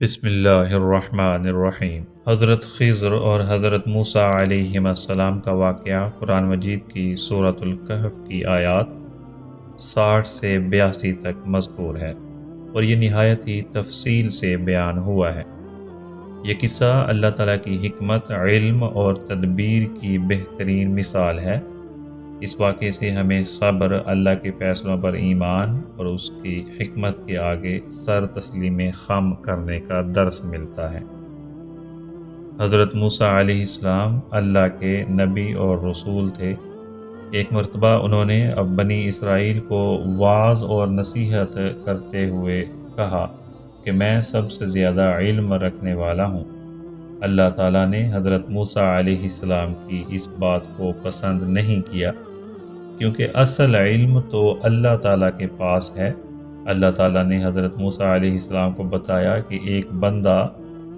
بسم اللہ الرحمن الرحیم۔ حضرت خضر اور حضرت موسیٰ علیہم السلام کا واقعہ قرآن مجید کی سورۃ الکہف کی آیات 60 سے 82 تک مذکور ہے اور یہ نہایت ہی تفصیل سے بیان ہوا ہے۔ یہ قصہ اللہ تعالیٰ کی حکمت، علم اور تدبیر کی بہترین مثال ہے۔ اس واقعے سے ہمیں صبر، اللہ کے فیصلوں پر ایمان اور اس کی حکمت کے آگے سر تسلیم خم کرنے کا درس ملتا ہے۔ حضرت موسیٰ علیہ السلام اللہ کے نبی اور رسول تھے۔ ایک مرتبہ انہوں نے اب بنی اسرائیل کو وعظ اور نصیحت کرتے ہوئے کہا کہ میں سب سے زیادہ علم رکھنے والا ہوں۔ اللہ تعالیٰ نے حضرت موسیٰ علیہ السلام کی اس بات کو پسند نہیں کیا، کیونکہ اصل علم تو اللہ تعالیٰ کے پاس ہے۔ اللہ تعالیٰ نے حضرت موسیٰ علیہ السلام کو بتایا کہ ایک بندہ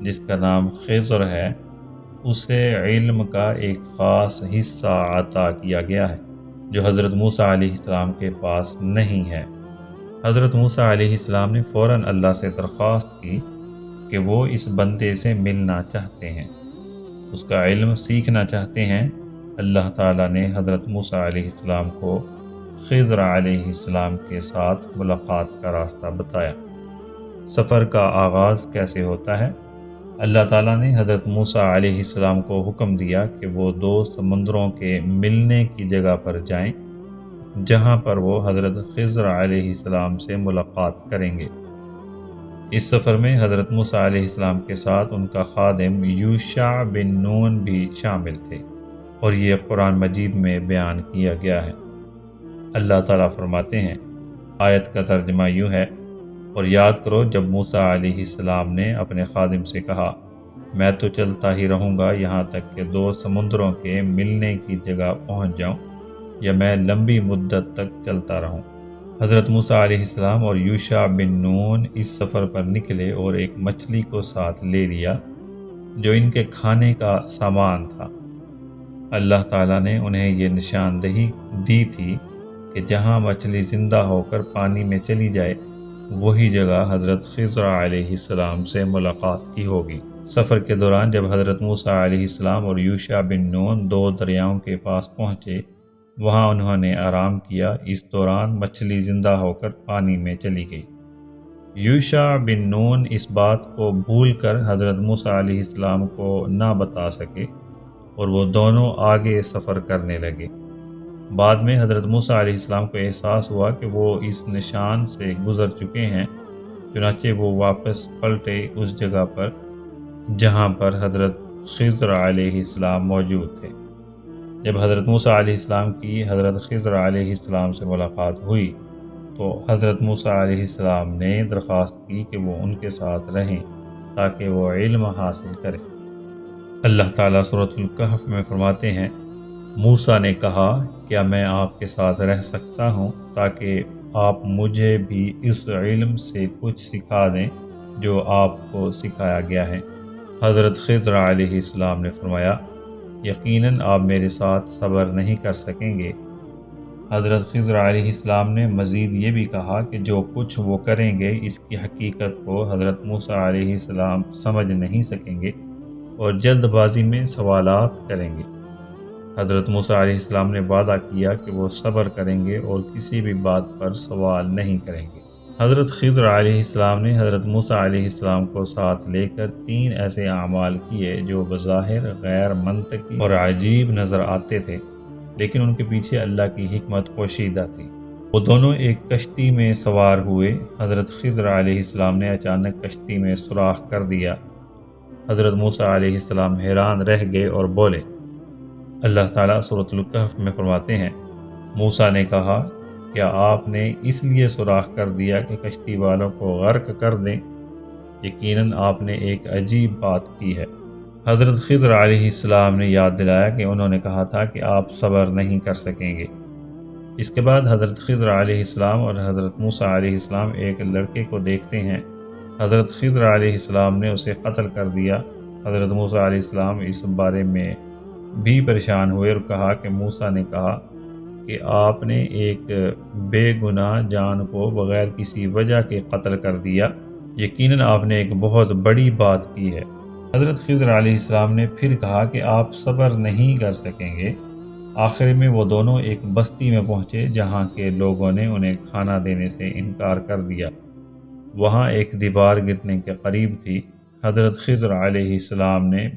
جس کا نام خضر ہے، اسے علم کا ایک خاص حصہ عطا کیا گیا ہے جو حضرت موسیٰ علیہ السلام کے پاس نہیں ہے۔ حضرت موسیٰ علیہ السلام نے فوراً اللہ سے درخواست کی کہ وہ اس بندے سے ملنا چاہتے ہیں، اس کا علم سیکھنا چاہتے ہیں۔ اللہ تعالیٰ نے حضرت موسیٰ علیہ السلام کو خضر علیہ السلام کے ساتھ ملاقات کا راستہ بتایا۔ سفر کا آغاز کیسے ہوتا ہے؟ اللہ تعالیٰ نے حضرت موسیٰ علیہ السلام کو حکم دیا کہ وہ دو سمندروں کے ملنے کی جگہ پر جائیں، جہاں پر وہ حضرت خضر علیہ السلام سے ملاقات کریں گے۔ اس سفر میں حضرت موسیٰ علیہ السلام کے ساتھ ان کا خادم یوشع بن نون بھی شامل تھے، اور یہ قرآن مجید میں بیان کیا گیا ہے۔ اللہ تعالیٰ فرماتے ہیں، آیت کا ترجمہ یوں ہے، اور یاد کرو جب موسیٰ علیہ السلام نے اپنے خادم سے کہا، میں تو چلتا ہی رہوں گا یہاں تک کہ دو سمندروں کے ملنے کی جگہ پہنچ جاؤں، یا میں لمبی مدت تک چلتا رہوں۔ حضرت موسیٰ علیہ السلام اور یوشع بن نون اس سفر پر نکلے اور ایک مچھلی کو ساتھ لے لیا جو ان کے کھانے کا سامان تھا۔ اللہ تعالیٰ نے انہیں یہ نشاندہی دی تھی کہ جہاں مچھلی زندہ ہو کر پانی میں چلی جائے، وہی جگہ حضرت خضر علیہ السلام سے ملاقات کی ہوگی۔ سفر کے دوران جب حضرت موسیٰ علیہ السلام اور یوشع بن نون دو دریاؤں کے پاس پہنچے، وہاں انہوں نے آرام کیا۔ اس دوران مچھلی زندہ ہو کر پانی میں چلی گئی۔ یوشع بن نون اس بات کو بھول کر حضرت موسیٰ علیہ السلام کو نہ بتا سکے اور وہ دونوں آگے سفر کرنے لگے۔ بعد میں حضرت موسیٰ علیہ السلام کو احساس ہوا کہ وہ اس نشان سے گزر چکے ہیں، چنانچہ وہ واپس پلٹے اس جگہ پر جہاں پر حضرت خضر علیہ السلام موجود تھے۔ جب حضرت موسیٰ علیہ السلام کی حضرت خضر علیہ السلام سے ملاقات ہوئی تو حضرت موسیٰ علیہ السلام نے درخواست کی کہ وہ ان کے ساتھ رہیں تاکہ وہ علم حاصل کریں۔ اللہ تعالیٰ سورۃ الکہف میں فرماتے ہیں، موسیٰ نے کہا، کیا میں آپ کے ساتھ رہ سکتا ہوں تاکہ آپ مجھے بھی اس علم سے کچھ سکھا دیں جو آپ کو سکھایا گیا ہے؟ حضرت خضر علیہ السلام نے فرمایا، یقیناً آپ میرے ساتھ صبر نہیں کر سکیں گے۔ حضرت خضر علیہ السلام نے مزید یہ بھی کہا کہ جو کچھ وہ کریں گے اس کی حقیقت کو حضرت موسیٰ علیہ السلام سمجھ نہیں سکیں گے اور جلد بازی میں سوالات کریں گے۔ حضرت موسیٰ علیہ السلام نے وعدہ کیا کہ وہ صبر کریں گے اور کسی بھی بات پر سوال نہیں کریں گے۔ حضرت خضر علیہ السلام نے حضرت موسیٰ علیہ السلام کو ساتھ لے کر 3 ایسے اعمال کیے جو بظاہر غیر منطقی اور عجیب نظر آتے تھے، لیکن ان کے پیچھے اللہ کی حکمت پوشیدہ تھی۔ وہ دونوں ایک کشتی میں سوار ہوئے۔ حضرت خضر علیہ السلام نے اچانک کشتی میں سوراخ کر دیا۔ حضرت موسیٰ علیہ السلام حیران رہ گئے اور بولے۔ اللہ تعالیٰ سورۃ الکہف میں فرماتے ہیں، موسیٰ نے کہا، کیا آپ نے اس لیے سوراخ کر دیا کہ کشتی والوں کو غرق کر دیں؟ یقیناً آپ نے ایک عجیب بات کی ہے۔ حضرت خضر علیہ السلام نے یاد دلایا کہ انہوں نے کہا تھا کہ آپ صبر نہیں کر سکیں گے۔ اس کے بعد حضرت خضر علیہ السلام اور حضرت موسیٰ علیہ السلام ایک لڑکے کو دیکھتے ہیں۔ حضرت خضر علیہ السلام نے اسے قتل کر دیا۔ حضرت موسیٰ علیہ السلام اس بارے میں بھی پریشان ہوئے اور کہا کہ موسیٰ نے کہا کہ آپ نے ایک بے گناہ جان کو بغیر کسی وجہ کے قتل کر دیا، یقیناً آپ نے ایک بہت بڑی بات کی ہے۔ حضرت خضر علیہ السلام نے پھر کہا کہ آپ صبر نہیں کر سکیں گے۔ آخر میں وہ دونوں ایک بستی میں پہنچے جہاں کے لوگوں نے انہیں کھانا دینے سے انکار کر دیا۔ وہاں ایک دیوار گرنے کے قریب تھی۔ حضرت خضر علیہ السلام نے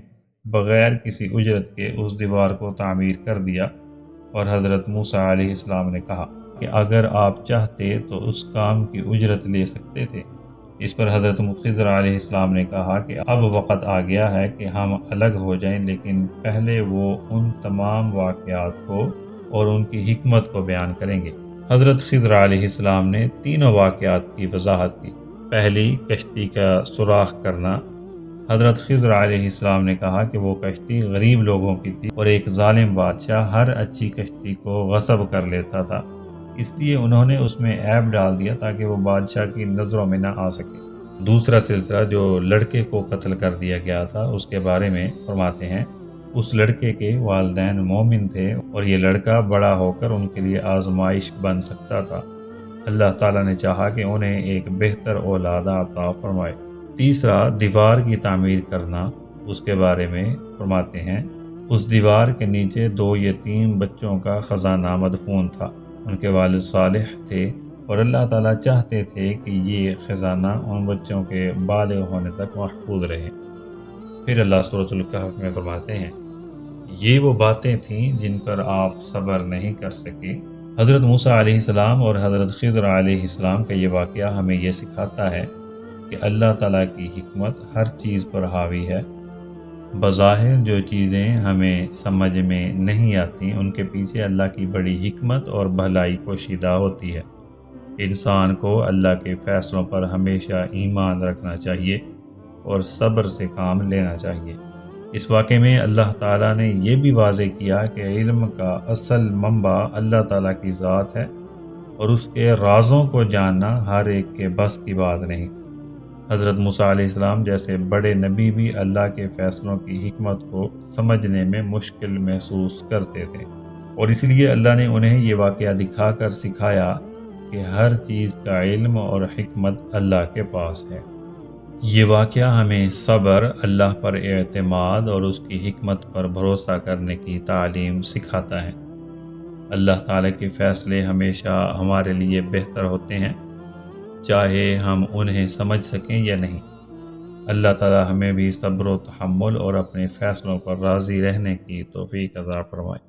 بغیر کسی اجرت کے اس دیوار کو تعمیر کر دیا، اور حضرت موسیٰ علیہ السلام نے کہا کہ اگر آپ چاہتے تو اس کام کی اجرت لے سکتے تھے۔ اس پر حضرت خضر علیہ السلام نے کہا کہ اب وقت آ گیا ہے کہ ہم الگ ہو جائیں، لیکن پہلے وہ ان تمام واقعات کو اور ان کی حکمت کو بیان کریں گے۔ حضرت خضر علیہ السلام نے تینوں واقعات کی وضاحت کی۔ پہلی، کشتی کا سوراخ کرنا۔ حضرت خضر علیہ السلام نے کہا کہ وہ کشتی غریب لوگوں کی تھی اور ایک ظالم بادشاہ ہر اچھی کشتی کو غصب کر لیتا تھا، اس لیے انہوں نے اس میں عیب ڈال دیا تاکہ وہ بادشاہ کی نظروں میں نہ آ سکے۔ دوسرا سلسلہ جو لڑکے کو قتل کر دیا گیا تھا اس کے بارے میں فرماتے ہیں، اس لڑکے کے والدین مومن تھے اور یہ لڑکا بڑا ہو کر ان کے لیے آزمائش بن سکتا تھا۔ اللہ تعالیٰ نے چاہا کہ انہیں ایک بہتر اولاد عطا فرمائے۔ تیسرا، دیوار کی تعمیر کرنا، اس کے بارے میں فرماتے ہیں، اس دیوار کے نیچے 2 یتیم بچوں کا خزانہ مدفون تھا۔ ان کے والد صالح تھے اور اللہ تعالیٰ چاہتے تھے کہ یہ خزانہ ان بچوں کے بالغ ہونے تک محفوظ رہے۔ پھر اللہ سورۃ الکہف میں فرماتے ہیں، یہ وہ باتیں تھیں جن پر آپ صبر نہیں کر سکے۔ حضرت موسیٰ علیہ السلام اور حضرت خضر علیہ السلام کا یہ واقعہ ہمیں یہ سکھاتا ہے کہ اللہ تعالیٰ کی حکمت ہر چیز پر حاوی ہے۔ بظاہر جو چیزیں ہمیں سمجھ میں نہیں آتی ان کے پیچھے اللہ کی بڑی حکمت اور بھلائی پوشیدہ ہوتی ہے۔ انسان کو اللہ کے فیصلوں پر ہمیشہ ایمان رکھنا چاہیے اور صبر سے کام لینا چاہیے۔ اس واقعے میں اللہ تعالیٰ نے یہ بھی واضح کیا کہ علم کا اصل منبع اللہ تعالیٰ کی ذات ہے اور اس کے رازوں کو جاننا ہر ایک کے بس کی بات نہیں۔ حضرت موسیٰ علیہ السلام جیسے بڑے نبی بھی اللہ کے فیصلوں کی حکمت کو سمجھنے میں مشکل محسوس کرتے تھے، اور اس لیے اللہ نے انہیں یہ واقعہ دکھا کر سکھایا کہ ہر چیز کا علم اور حکمت اللہ کے پاس ہے۔ یہ واقعہ ہمیں صبر، اللہ پر اعتماد اور اس کی حکمت پر بھروسہ کرنے کی تعلیم سکھاتا ہے۔ اللہ تعالیٰ کے فیصلے ہمیشہ ہمارے لیے بہتر ہوتے ہیں، چاہے ہم انہیں سمجھ سکیں یا نہیں۔ اللہ تعالیٰ ہمیں بھی صبر و تحمل اور اپنے فیصلوں پر راضی رہنے کی توفیق عطا فرمائے۔